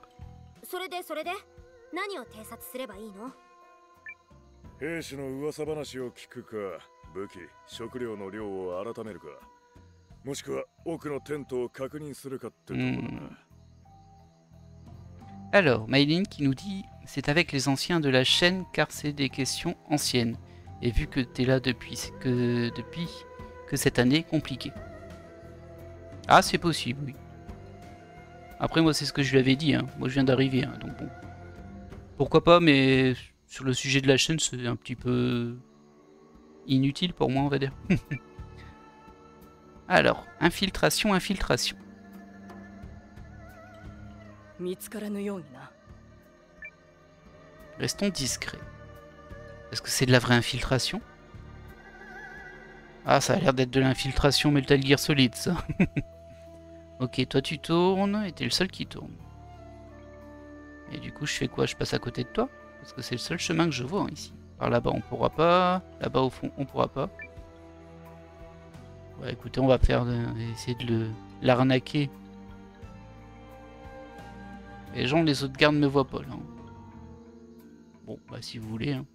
[SPEAKER 1] Alors, Maylin qui nous dit c'est avec les anciens de la chaîne car c'est des questions anciennes. Et vu que t'es là depuis que cette année est compliquée. Ah, c'est possible, oui. Après, moi, c'est ce que je lui avais dit. Hein. Moi, je viens d'arriver, hein, donc bon. Pourquoi pas, mais sur le sujet de la chaîne, c'est un petit peu inutile pour moi, on va dire. Alors, infiltration. Restons discrets. Est-ce que c'est de la vraie infiltration? Ah, ça a l'air d'être de l'infiltration Metal Gear Solid, ça. Ok, toi tu tournes, et t'es le seul qui tourne. Et du coup, je fais quoi? Je passe à côté de toi? Parce que c'est le seul chemin que je vois, hein, ici. Par là-bas, on pourra pas. Là-bas, au fond, on pourra pas. Ouais, écoutez, on va faire essayer de l'arnaquer. Les gens, les autres gardes ne me voient pas, là. Bon, bah si vous voulez, hein.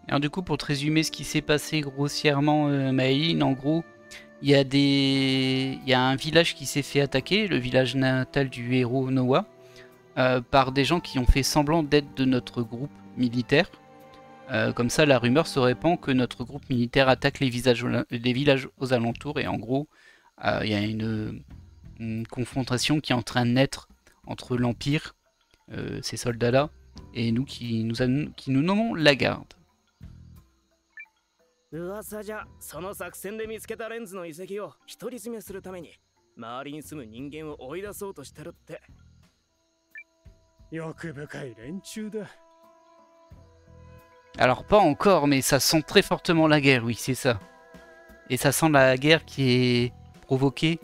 [SPEAKER 1] Alors du coup, pour te résumer ce qui s'est passé grossièrement, Maëline, en gros, il y a un village qui s'est fait attaquer, le village natal du héros Noah. par des gens qui ont fait semblant d'être de notre groupe militaire. Comme ça, la rumeur se répand que notre groupe militaire attaque les villages aux alentours et en gros, il y a une confrontation qui est en train de naître entre l'Empire, ces soldats-là, et nous qui nous nommons la garde.
[SPEAKER 4] 噂じゃその作戦で見つけたレンズの遺跡を独り占めするために周りに住む人間を追い出そうとしてるって。
[SPEAKER 5] 欲深い連中だ。
[SPEAKER 1] Alors pas encore, mais ça sent très fortement la guerre, oui, c'est ça. Et ça sent la guerre qui est provoquée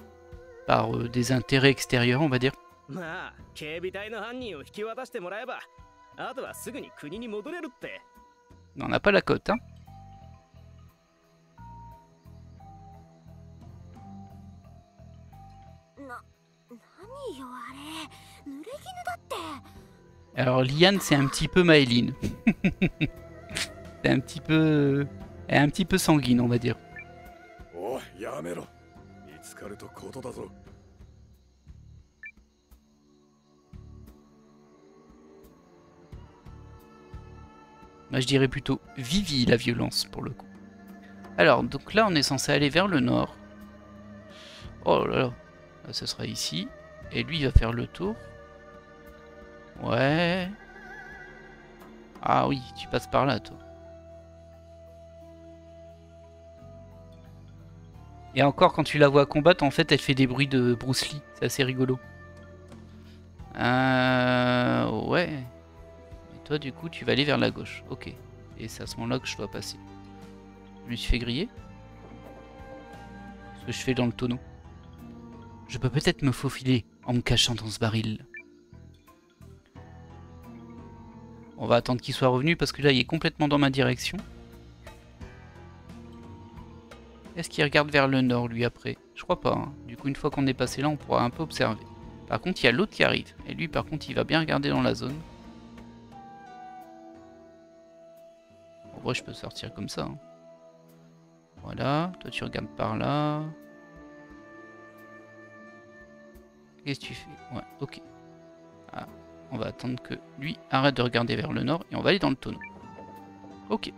[SPEAKER 1] par des intérêts extérieurs, on va dire.
[SPEAKER 4] まあ警備隊の犯人を引き渡してもらえばあとはすぐに国に戻れるって。
[SPEAKER 1] On n'a pas la cote, hein. Alors Liane, c'est un petit peu Maëline. C'est un petit peu... Elle est un petit peu sanguine, on va dire.
[SPEAKER 5] Oh, yamero. Itsukaru to koto da zo.
[SPEAKER 1] Moi je dirais plutôt Vivi la violence pour le coup. Alors, donc là on est censé aller vers le nord. Oh là là. Là, ce sera ici. Et lui il va faire le tour. Ouais. Ah oui, tu passes par là toi. Et encore quand tu la vois combattre, en fait elle fait des bruits de Bruce Lee. C'est assez rigolo. Ouais. Et toi du coup tu vas aller vers la gauche. Ok. Et c'est à ce moment là que je dois passer. Je me suis fait griller. Ce que je fais dans le tonneau. Je peux peut-être me faufiler en me cachant dans ce baril. On va attendre qu'il soit revenu parce que là il est complètement dans ma direction. Est-ce qu'il regarde vers le nord lui après? Je crois pas. Hein. Du coup une fois qu'on est passé là on pourra un peu observer. Par contre il y a l'autre qui arrive. Et lui par contre il va bien regarder dans la zone. En vrai je peux sortir comme ça. Hein. Voilà. Toi tu regardes par là. Qu'est-ce que tu fais? Ouais, ok. Ah, on va attendre que lui arrête de regarder vers le nord et on va aller dans le tonneau. Ok.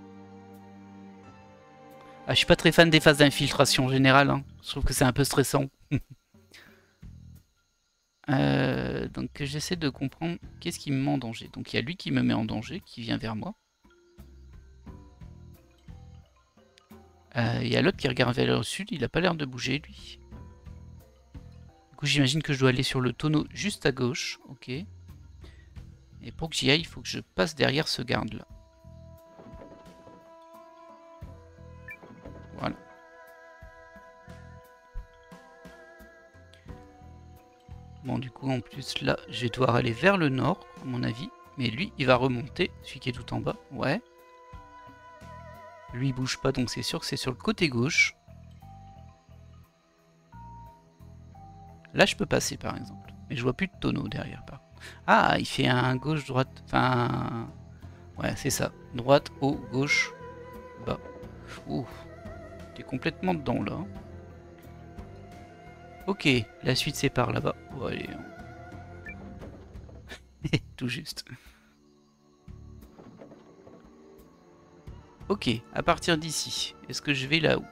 [SPEAKER 1] Ah, je suis pas très fan des phases d'infiltration générale. Hein. Je trouve que c'est un peu stressant. Donc j'essaie de comprendre qu'est-ce qui me met en danger. Donc il y a lui qui me met en danger, qui vient vers moi. Il y a l'autre qui regarde vers le sud, il a pas l'air de bouger lui. Du coup j'imagine que je dois aller sur le tonneau juste à gauche. Ok. Et pour que j'y aille, il faut que je passe derrière ce garde là. Voilà. Bon du coup en plus là je vais devoir aller vers le nord à mon avis. Mais lui il va remonter, celui qui est tout en bas. Ouais. Lui il bouge pas donc c'est sûr que c'est sur le côté gauche. Là je peux passer par exemple. Mais je vois plus de tonneau derrière par contre. Ah il fait un gauche droite. Enfin. Ouais c'est ça. Droite, haut, gauche, bas. Ouh. T'es complètement dedans là. Ok, la suite c'est par là-bas. Oh, allez. Tout juste. Ok, à partir d'ici, est-ce que je vais là-haut?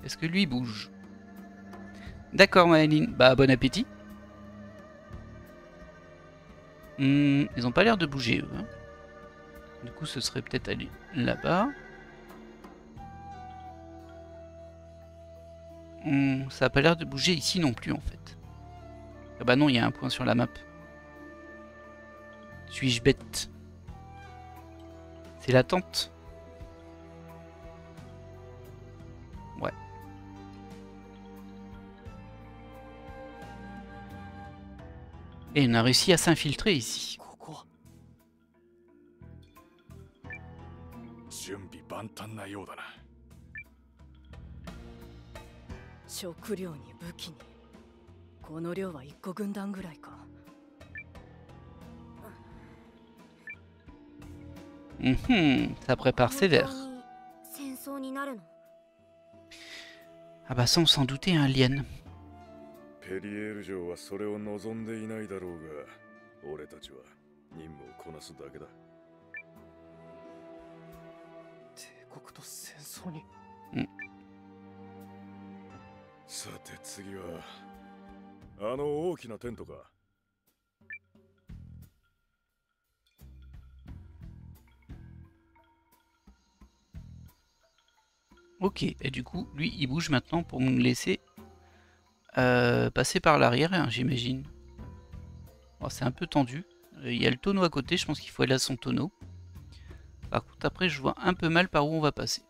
[SPEAKER 1] Est-ce que lui bouge? D'accord Maëline, bah bon appétit. Ils ont pas l'air de bouger eux. Hein. Du coup ce serait peut-être aller là-bas. Ça a pas l'air de bouger ici non plus en fait. Ah bah non, il y a un point sur la map. Suis-je bête? C'est la tente. Ouais. Et on a réussi à s'infiltrer ici.
[SPEAKER 5] 準備万端なようだな。
[SPEAKER 6] 食料に武器にこの量は1個軍団ぐらいか。
[SPEAKER 1] Ça prépare sévère.
[SPEAKER 3] 戦争になるの？
[SPEAKER 1] Ah bah ça on s'en doutait un lien.
[SPEAKER 5] ペリエール城はそれを望んでいないだろうが、俺たちは任務をこなすだけだ。
[SPEAKER 2] 帝国と戦争に。
[SPEAKER 5] さて次はあの大きなテントか。
[SPEAKER 1] Ok, et du coup, lui, il bouge maintenant pour me laisser passer par l'arrière, hein, j'imagine. Bon, c'est un peu tendu. Il y a le tonneau à côté, je pense qu'il faut aller à son tonneau. Par contre, après, je vois un peu mal par où on va passer.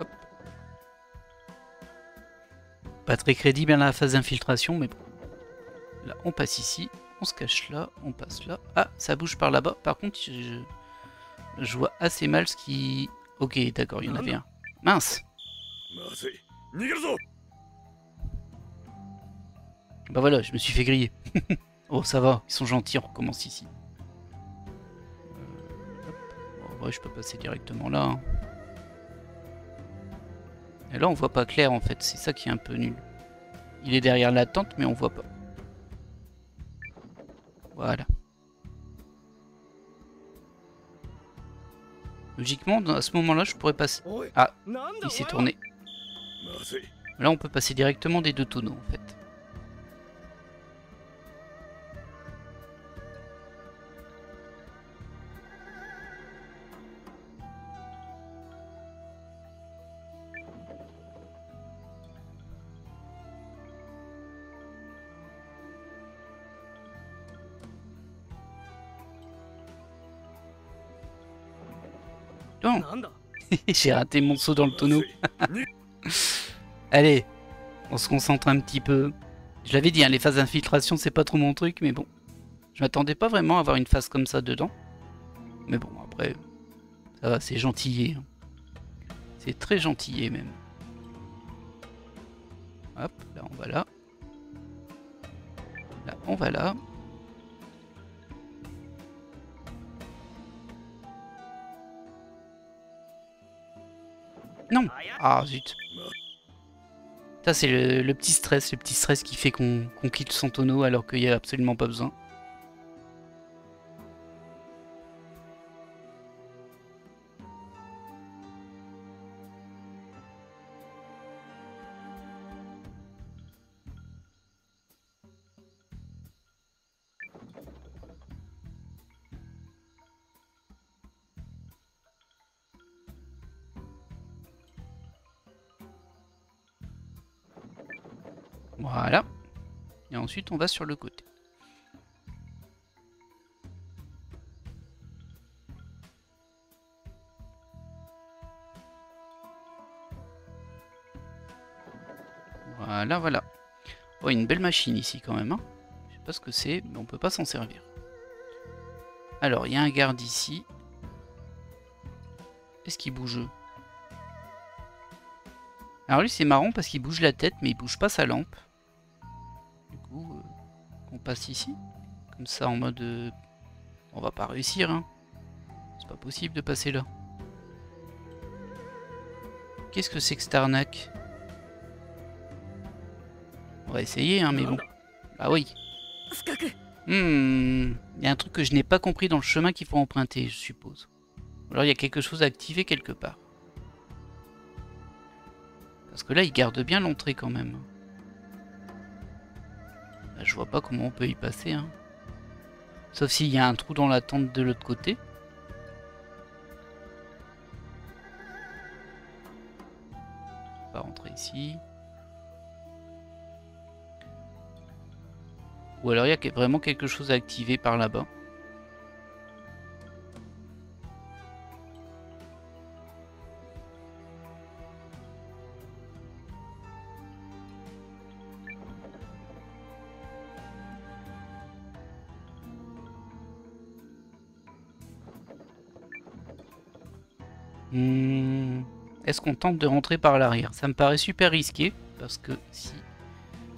[SPEAKER 1] Hop. Pas très crédible à la phase d'infiltration, mais bon. Là, on passe ici. On se cache là, on passe là. Ah, ça bouge par là-bas. Par contre, je vois assez mal ce qui... Ok, d'accord, il y en avait un. Mince. Bah voilà, je me suis fait griller. Oh, ça va, ils sont gentils, on recommence ici. Bon, ouais, je peux passer directement là. Hein. Et là, on voit pas clair, en fait. C'est ça qui est un peu nul. Il est derrière la tente, mais on voit pas. Voilà. Logiquement, à ce moment-là, je pourrais passer... Ah, il s'est tourné. Là, on peut passer directement des deux tonneaux, en fait. Non. J'ai raté mon saut dans le tonneau. Allez, on se concentre un petit peu. Je l'avais dit, hein, les phases d'infiltration, c'est pas trop mon truc, mais bon. Je m'attendais pas vraiment à avoir une phase comme ça dedans. Mais bon, après, ça va, c'est gentillé. Hein. C'est très gentillé même. Hop, là on va là. Là on va là. Non. Ah zut. Ça c'est le petit stress qui fait qu'on quitte son tonneau alors qu'il n'y a absolument pas besoin. Voilà. Et ensuite, on va sur le côté. Voilà, voilà. Oh, une belle machine ici quand même. Hein. Je sais pas ce que c'est, mais on peut pas s'en servir. Alors, il y a un garde ici. Est-ce qu'il bouge? Alors lui, c'est marrant parce qu'il bouge la tête, mais il bouge pas sa lampe. On passe ici, comme ça en mode on va pas réussir hein. C'est pas possible de passer là. Qu'est-ce que c'est que cette arnaque? On va essayer hein, mais bon. Ah oui. Il y a un truc que je n'ai pas compris dans le chemin qu'il faut emprunter, je suppose. Alors il y a quelque chose à activer quelque part. Parce que là il garde bien l'entrée quand même. Je vois pas comment on peut y passer. Hein. Sauf s'il y a un trou dans la tente de l'autre côté. On va rentrer ici. Ou alors il y a vraiment quelque chose à activer par là-bas. Est-ce qu'on tente de rentrer par l'arrière? Ça me paraît super risqué, parce que si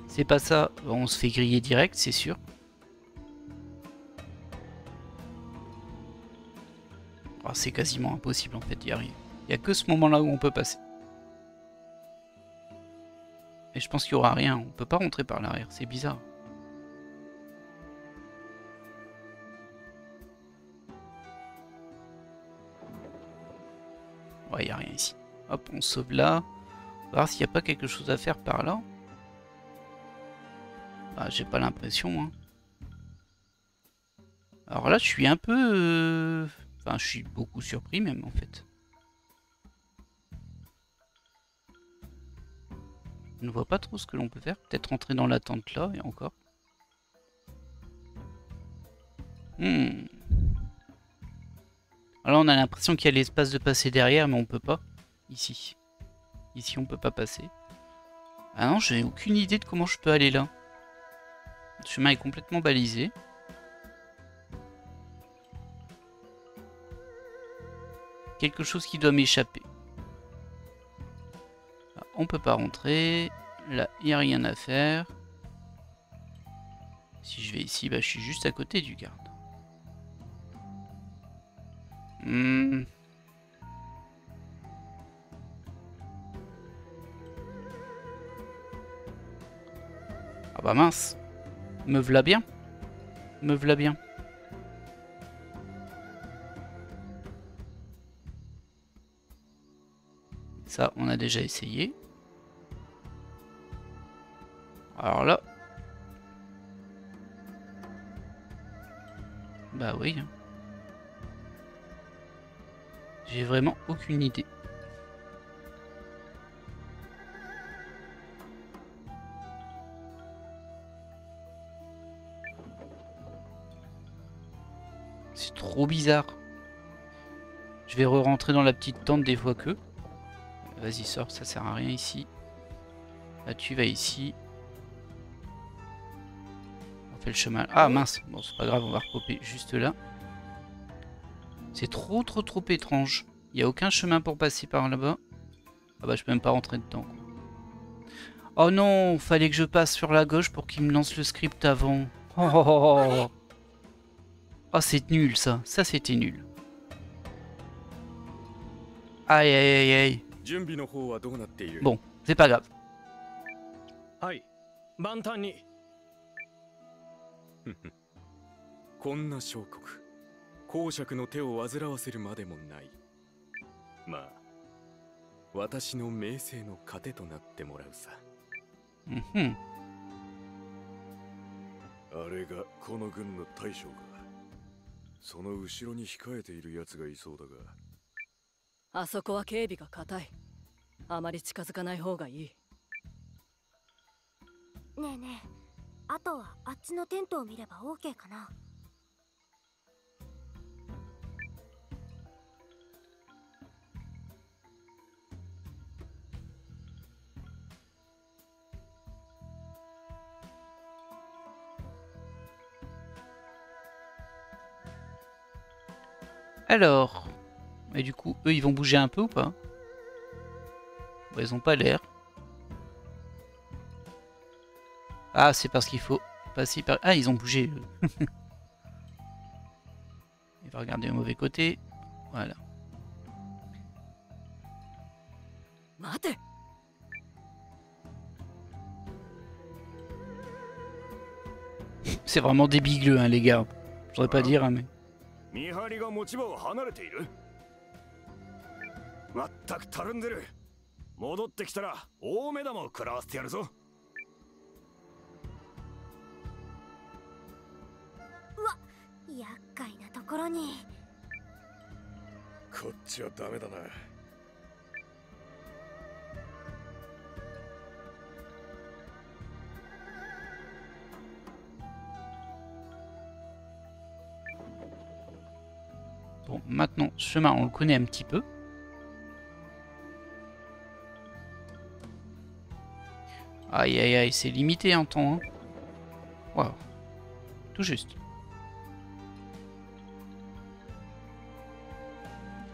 [SPEAKER 1] c'est pas ça, on se fait griller direct, c'est sûr. Oh, c'est quasiment impossible en fait d'y arriver. Il n'y a que ce moment-là où on peut passer. Et je pense qu'il y aura rien. On peut pas rentrer par l'arrière. C'est bizarre. Ouais, il n'y a rien ici. Hop, on sauve là. On va voir s'il n'y a pas quelque chose à faire par là. Ah, j'ai pas l'impression. Hein. Alors là, je suis un peu... Enfin, je suis beaucoup surpris même, en fait. Je ne vois pas trop ce que l'on peut faire. Peut-être rentrer dans la tente là, et encore. Alors on a l'impression qu'il y a l'espace de passer derrière, mais on peut pas. Ici. Ici, on peut pas passer. Ah non, j'ai aucune idée de comment je peux aller là. Le chemin est complètement balisé. Quelque chose qui doit m'échapper. Là, on peut pas rentrer. Là, il n'y a rien à faire. Si je vais ici, bah, je suis juste à côté du garde. Ah bah mince. Me v'là bien. Me v'là bien. Ça, on a déjà essayé. Alors là. Bah oui. J'ai vraiment aucune idée. C'est trop bizarre. Je vais re-rentrer dans la petite tente des fois que. Vas-y, sors, ça sert à rien ici. Là, tu vas ici. On fait le chemin. Ah mince, bon, c'est pas grave, on va recouper juste là. C'est trop étrange. Il n'y a aucun chemin pour passer par là-bas. Ah bah, je peux même pas rentrer dedans. Oh non, fallait que je passe sur la gauche pour qu'il me lance le script avant. Oh, c'est nul ça. Ça, c'était nul. Aïe, aïe, aïe, aïe. Bon, c'est pas grave.
[SPEAKER 4] Aïe, Bantani.
[SPEAKER 5] こんな小国公爵の手を煩わせるまでもない。まあ私の名声の糧となってもらうさ。あれがこの軍の大将か。その後ろに控えているやつがいそうだが。
[SPEAKER 6] あそこは警備が固い。あまり近づかない方がいい。
[SPEAKER 3] ねえねえ、あとはあっちのテントを見れば OK かな。
[SPEAKER 1] Alors, et du coup, eux, ils vont bouger un peu ou pas? Bon, ils ont pas l'air. Ah, c'est parce qu'il faut passer par... Ah, ils ont bougé. Il va regarder au mauvais côté. Voilà. C'est vraiment débigleux, hein, les gars. Je voudrais pas dire, hein, mais...
[SPEAKER 5] 見張りが持ち場を離れている。まったくたるんでる。戻ってきたら大目玉を食らわせてやるぞ。
[SPEAKER 3] うわ、厄介なところに。
[SPEAKER 5] こっちはダメだな。
[SPEAKER 1] Bon, maintenant, ce chemin, on le connaît un petit peu. Aïe, aïe, aïe, c'est limité en temps. Hein. Waouh. Tout juste.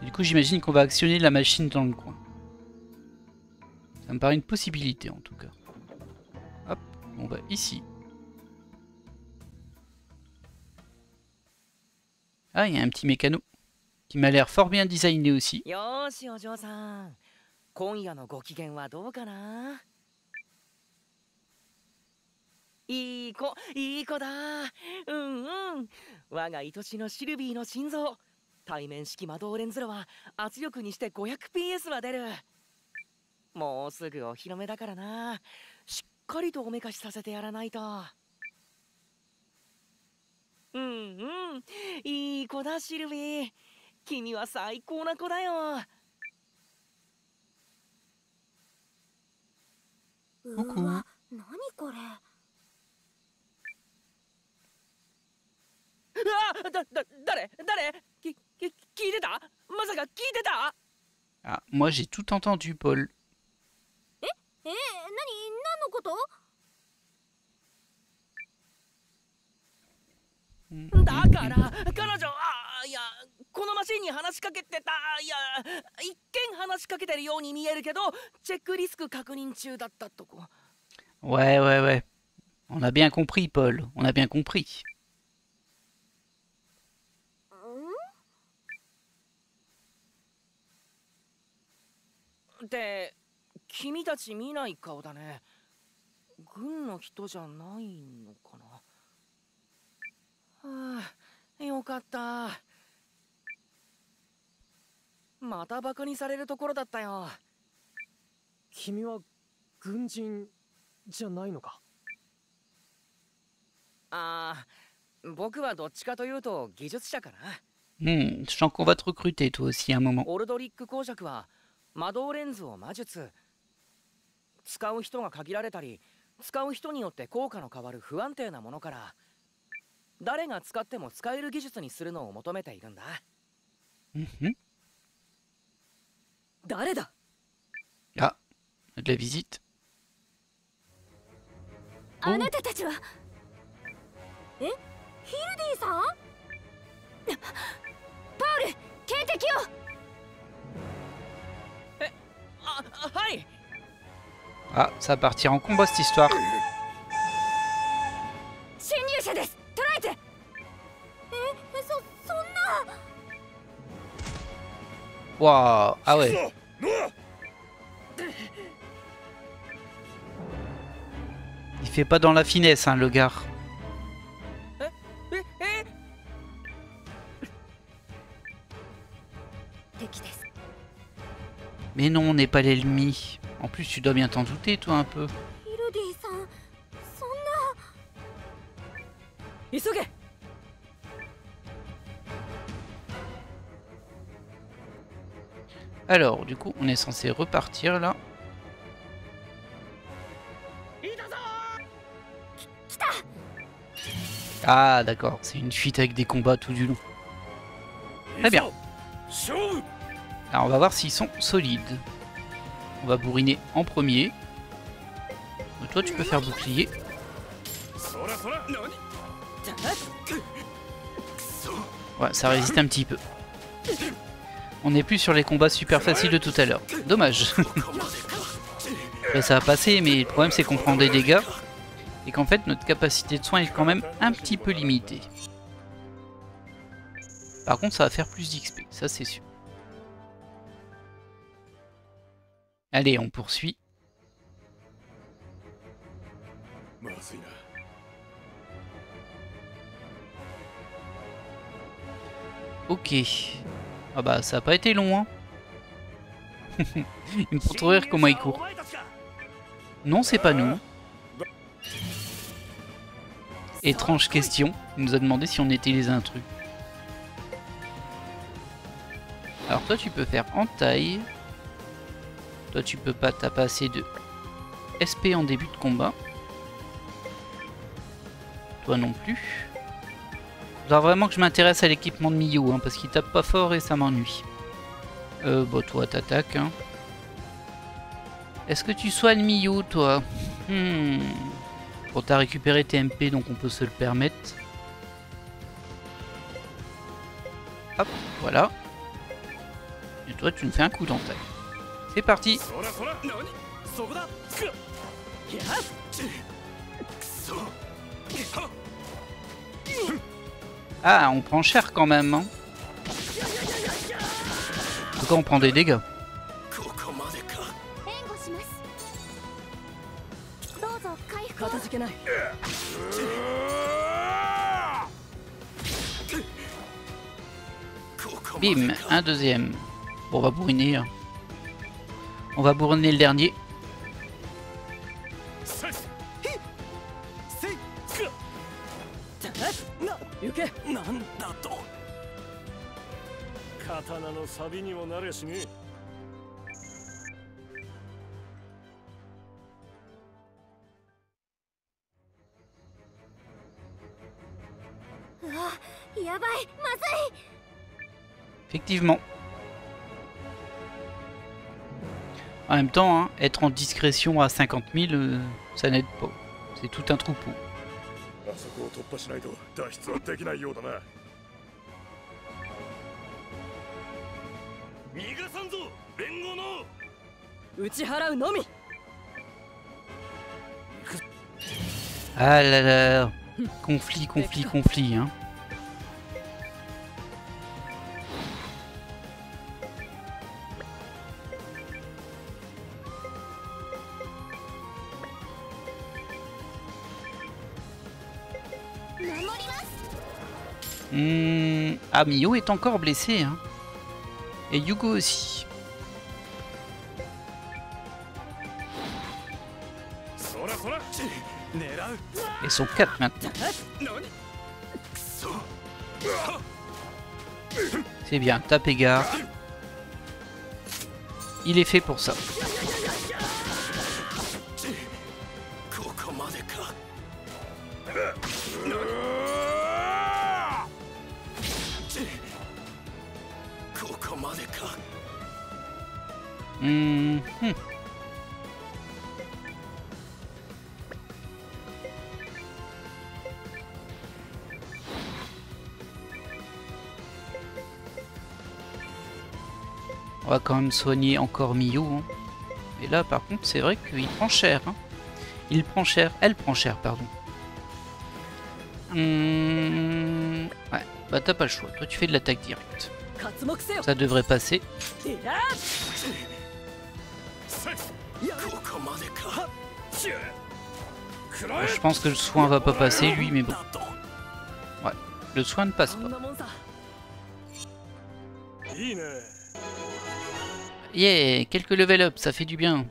[SPEAKER 1] Du coup, j'imagine qu'on va actionner la machine dans le coin. Ça me paraît une possibilité, en tout cas. Hop, on va ici. Ah, il y a un petit mécano. Qui m'a l'air fort bien designé aussi.
[SPEAKER 7] いい子だ。うんうん。我が愛しのシルビーの心臓。対面式魔導レンズ炉は圧力にして 500PS は出る。もうすぐお披露目だからな。しっかりとおめかしさせてやらないと。うんうん。いい子だシルビー。君は最高な子だよ。
[SPEAKER 3] うわ、何これ。
[SPEAKER 7] 誰聞いてた？まさか聞いてた？
[SPEAKER 1] Ah, moi j'ai tout entendu, Paul.
[SPEAKER 3] 何のこと？
[SPEAKER 7] だから彼女いやこのマシンに話しかけてた。いや一見話しかけてるように見えるけどチェックリスク確認中だったとこ。
[SPEAKER 1] Ouais, ouais, ouais. On a bien compris, Paul. On a bien compris.
[SPEAKER 7] って君たち見ない顔だね。軍の人じゃないのかな。はあ、よかった。またバカにされるところだったよ。
[SPEAKER 2] 君は軍人じゃないのか？
[SPEAKER 7] 僕はどっちかというと技術者かな。
[SPEAKER 1] Je sens qu'on va te recruter toi aussi à un moment.
[SPEAKER 7] オルドリック公爵は魔導レンズを魔術。使う人が限られたり、使う人によって効果の変わる不安定なものから、誰が使っても使える技術にするのを求めているんだ。
[SPEAKER 6] 誰だ？
[SPEAKER 1] Ah, de la visite.
[SPEAKER 3] あなたたちは。ヒルディさん？パウル、警笛を。
[SPEAKER 7] はい。
[SPEAKER 1] Ah, ça va partir en combat cette histoire.
[SPEAKER 3] 侵入者です。捕らえて。そんな。
[SPEAKER 1] Waouh, ah ouais. Il fait pas dans la finesse, hein, le gars. Mais non, on n'est pas l'ennemi. En plus, tu dois bien t'en douter, toi, un peu. Alors, du coup, on est censé repartir, là. Ah, d'accord. C'est une fuite avec des combats tout du long. Très bien. Alors, on va voir s'ils sont solides. On va bourriner en premier. Toi, tu peux faire bouclier. Ouais, ça résiste un petit peu. On n'est plus sur les combats super faciles de tout à l'heure. Dommage. Là, ça va passer, mais le problème c'est qu'on prend des dégâts. Et qu'en fait, notre capacité de soin est quand même un petit peu limitée. Par contre, ça va faire plus d'XP, ça c'est sûr. Allez, on poursuit. Ok. Ah bah ça a pas été long, hein. Il me faut trop rire comment il court. Non, c'est pas nous. Étrange question. Il nous a demandé si on était les intrus. Alors toi tu peux faire entaille. Toi tu peux pas, t'as pas assez de SP en début de combat. Toi non plus. Il faudra vraiment que je m'intéresse à l'équipement de Miyu, hein, parce qu'il tape pas fort et ça m'ennuie. Bon toi t'attaques. Hein. Est-ce que tu soignes Miyu toi? Bon t'as récupéré tes MP donc on peut se le permettre. Hop, voilà. Et toi tu me fais un coup d'entaille. C'est parti. Ah, on prend cher quand même. Hein. En tout cas, on prend des dégâts. Bim, un deuxième. Bon, on va bourriner. Hein. On va bourriner le dernier. Effectivement. En même temps, hein, être en discrétion à 50 000, ça n'aide pas. C'est tout un troupeau. Ah là là. Conflit, conflit, conflit, hein. Ah, Mio est encore blessé, hein. Et Yugo aussi. Ils sont 4 maintenant. C'est bien, tape égard. Il est fait pour ça. On va quand même soigner encore Mio. Hein. Et là, par contre, c'est vrai qu'il prend cher. Hein. Il prend cher. Elle prend cher, pardon. Ouais, bah t'as pas le choix. Toi, tu fais de l'attaque directe. Ça devrait passer. Je pense que le soin va pas passer, lui, mais bon. Ouais, le soin ne passe pas. Yeah, quelques level up, ça fait du bien.